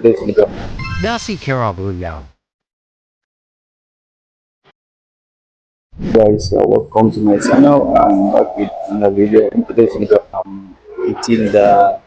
today's video. Nasi Kerabu Ayam. Guys, welcome to my channel. I'm back with another video. In today's video, I'm eating the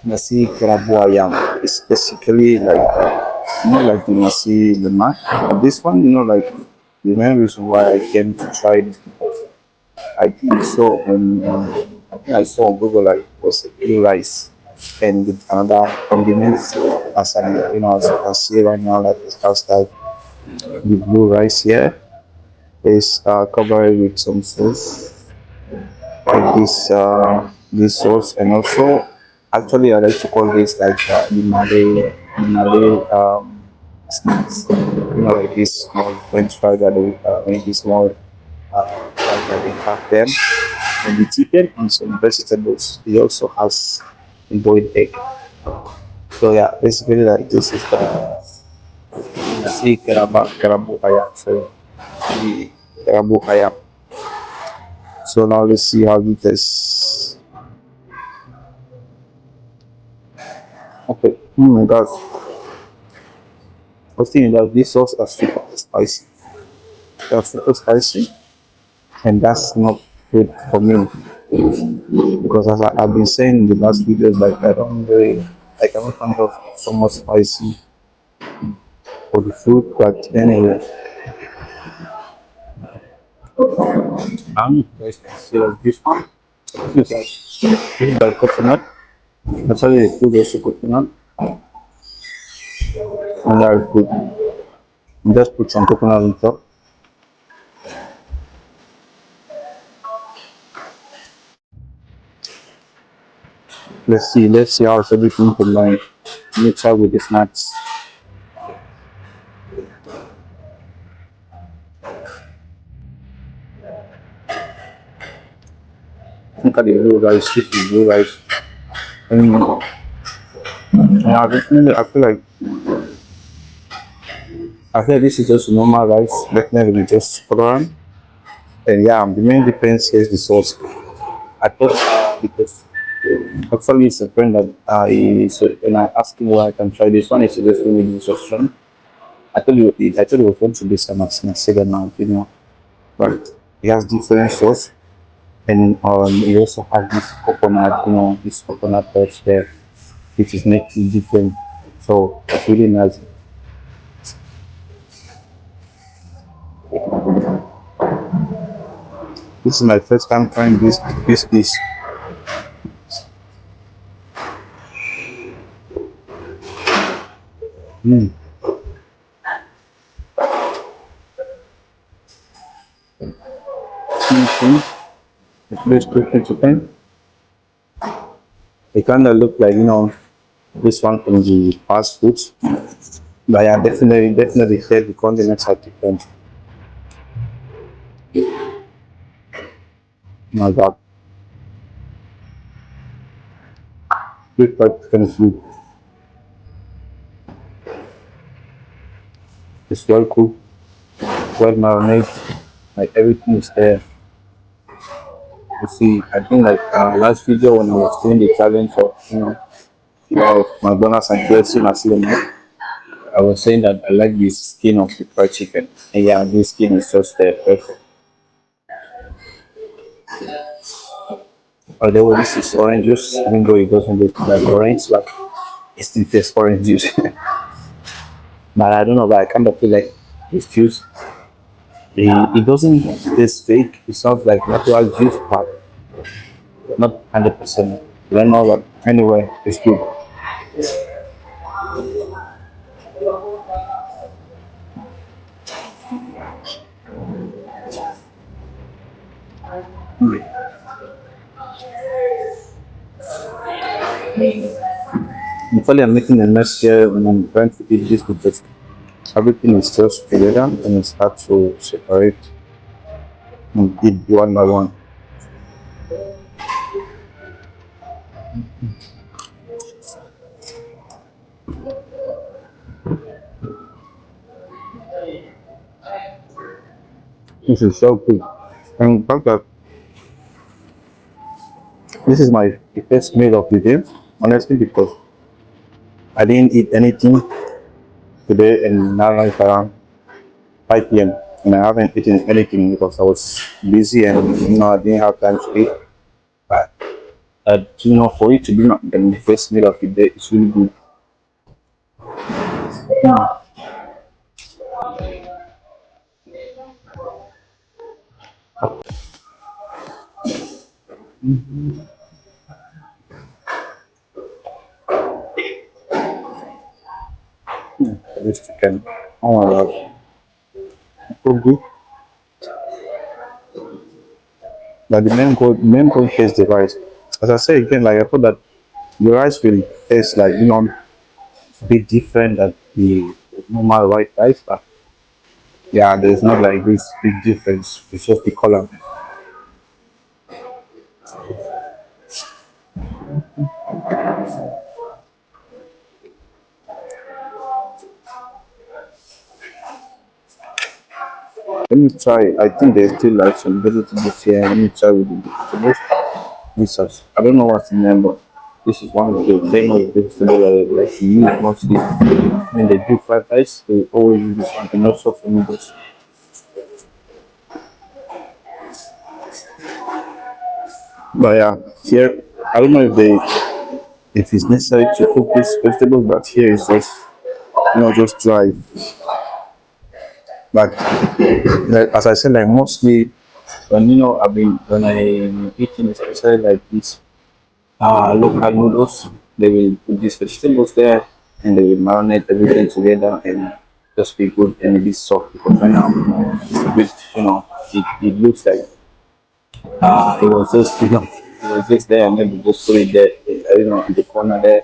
Nasi Kerabu Ayam. It's basically like, like the nasi lemak. But this one, like the main reason why I came to try it, I think so. I think I saw on Google like was blue rice and with another condiments as as you can see right now, like it's outside the blue rice here is covered with some sauce like this sauce, and also actually I like to call this like the Malay snacks, like this small French fry that they maybe small fry that they have them, and the chicken and some vegetables. It also has boiled egg. So yeah, basically like this is the nasi kerabu ayam. So the kerabu ayam. So now let's see how it tastes. Okay. Oh my god. I was thinking that this sauce is super spicy. That's super spicy, and that's not good for me because as I've been saying in the last videos, like I don't really, I cannot handle so much spicy for the food. But anyway, guys can see like this one. This is like coconut. Actually, the food also coconut, and I put just put some coconut on top. Let's see how everything combined. Mix up with the snacks. Look at the blue rice, this is blue rice. And yeah, definitely, I feel this is just normal rice, definitely just colorant. And yeah, the main difference is the sauce. I thought because actually it's a friend that and I asked him why I can try this one, he suggested me this option. I told you it was going to be some second now, but he has different sauce, and he also has this coconut, this coconut touch there, which is making it different. So it's really nice. This is my first time trying this dish. Mm. Mm-hmm. This crispy chicken. It kind of look like this one from the fast foods, but yeah, definitely said the condiments are different. My God, this fried chicken soup is well cooked, well marinated, like everything is there. You see, I think like last video when I was doing the challenge of McDonald's and KFC Muslim, I was saying that I like the skin of the fried chicken. And yeah, this skin is just there, perfect. Although this is orange juice, even though it doesn't look like orange, but it still tastes orange juice. But I don't know, but I kind of feel like this juice, it doesn't taste fake. It sounds like natural juice, but not 100%. I don't know, but anyway, it's good. Actually, I'm making a mess here when I'm trying to eat this because everything is just together and it's hard to separate and eat one by one. This is so good. And in fact that this is my first meal of the day, honestly, because I didn't eat anything today, and now it's around 5 p.m. and I haven't eaten anything because I was busy and I didn't have time to eat. But for it to be not the first meal of the day, it's really good. This chicken, oh my god, so good. But the main point is the rice. As I say again, like I thought that the rice will taste like a bit different than the normal white rice, but yeah, there's not like this big difference. It's just the color. Let me try. I think there's still like some vegetables here. Let me try with the vegetables. This sauce. I don't know what's in them, but this is one of the famous vegetables that like you use mostly when they do fried rice. They always use this one, and also for noodles. But yeah, here I don't know if it's necessary to cook this vegetable, but here it's just just dry. But as I said, like mostly when I'm eating, especially like this local noodles, they will put these vegetables there and they will marinate everything together and just be good and be soft because right now with it looks like it was just it was just there and maybe just put it there in the corner there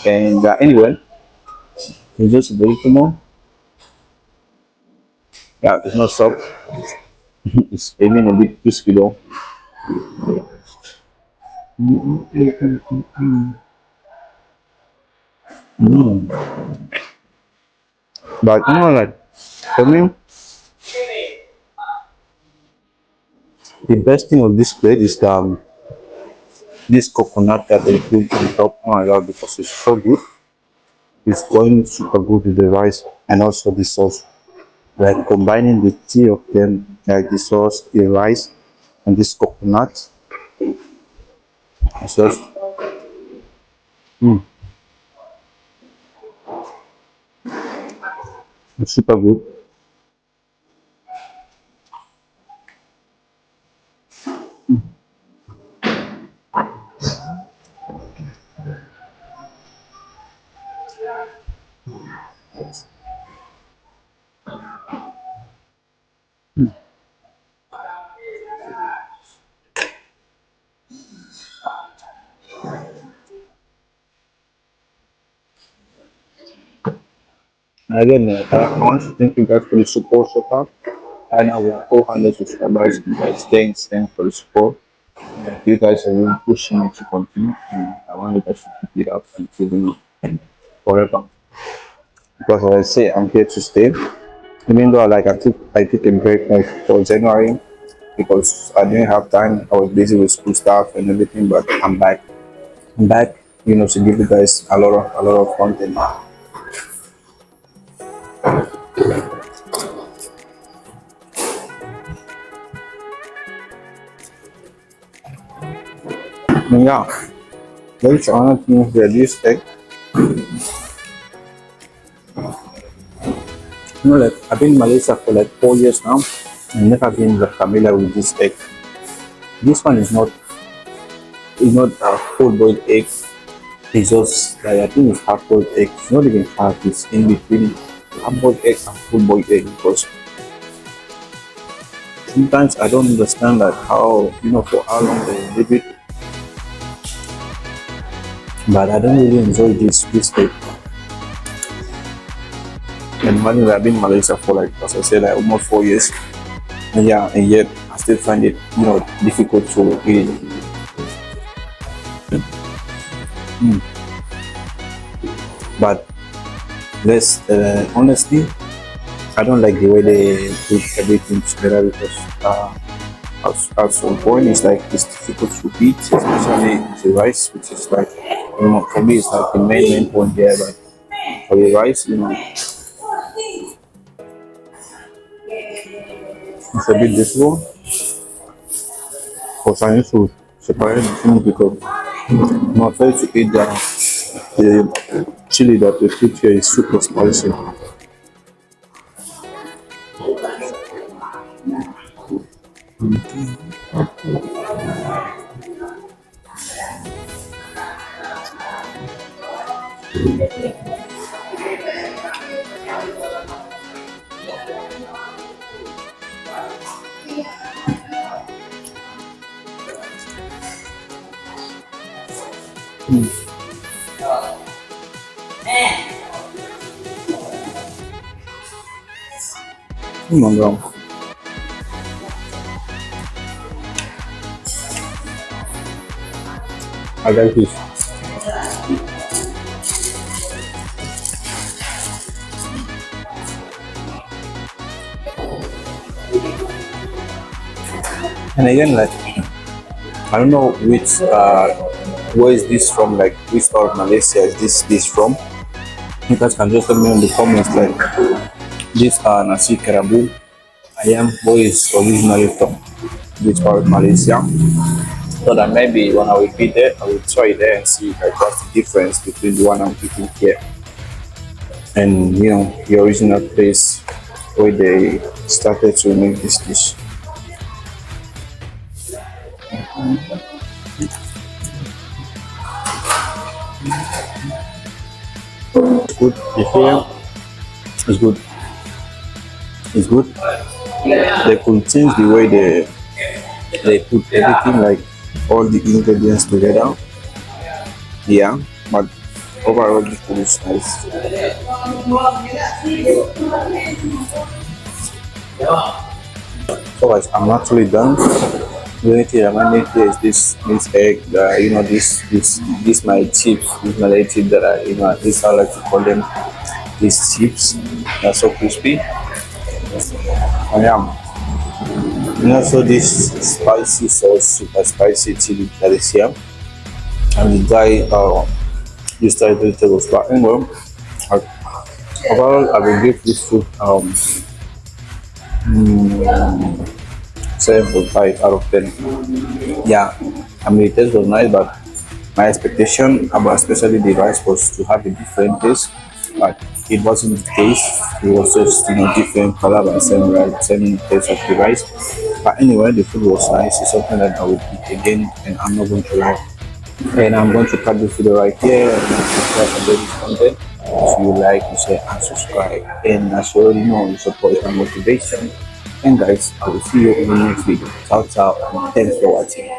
and anyway it's just very small. Yeah, it's not soft. It's even a bit crispy though. But like for me, the best thing of this plate is this coconut that they put on top. Oh my god, because it's so good. It's going super good with the rice and also the sauce. Like combining the three of them, like the sauce, the rice, and this coconut, it's just it's super good. And again, I want to thank you guys for the support so far. I know we are 400 subscribers. You guys, thanks for the support. You guys are really pushing me to continue, and I want you guys to keep it up until forever. Because as I say, I'm here to stay. Even though like I took a break like for January because I didn't have time. I was busy with school stuff and everything, but I'm back. I'm back, to give you guys a lot of content. And yeah, there's another thing here. This egg, like I've been in Malaysia for like 4 years now. I've never been like, familiar with this egg. This one is not a full boiled egg. It's just like I think it's half boiled egg. It's not even half. It's in between half boiled egg and full boiled egg because sometimes I don't understand like how for how long they leave it. But I don't really enjoy this egg. And money I've been in Malaysia for like as I said like almost 4 years. And yeah, and yet I still find it difficult to eat. But let's honestly, I don't like the way they put everything together because at some point it's like it's difficult to eat, especially the rice, which is like for me it's like the main point there. But the rice, it's a bit difficult for trying to separate the things because I'm afraid to eat the chili that they put here is super spicy. Oh my god, I like this. And again, like I don't know where is this from? Like which part of Malaysia is this from? You guys can just tell me in the comments. Like this nasi kerabu ayam, where is originally from? Which part of Malaysia? So that maybe when I will be there, I will try there and see like what's the difference between the one I'm eating here and the original place where they started to make this dish. It's good. The here is good. It's good. They could change the way they put everything, like all the ingredients together. Yeah, but overall the food is nice. So guys, I'm actually done. The only thing I might need here is this egg. This my chips. This my little chip that this I like to call them. These chips. They're so crispy. I am. And also this spicy sauce, super spicy chili that is here. And the guy used to vegetables. But anyway, I- overall I will give this food 7.5 out of 10. Yeah, I mean the taste was nice, but my expectation about especially the rice was to have a different taste, but it wasn't the case. It was just different color but same rice, same taste of the rice. But anyway, the food was nice. It's something that I would eat again, and I'm not going to lie. And I'm going to cut this video right here. And if you guys enjoyed this content, if you like, you share and subscribe. And as you already know, you support my motivation. And guys, I will see you in the next video. Ciao, ciao, and thanks for watching.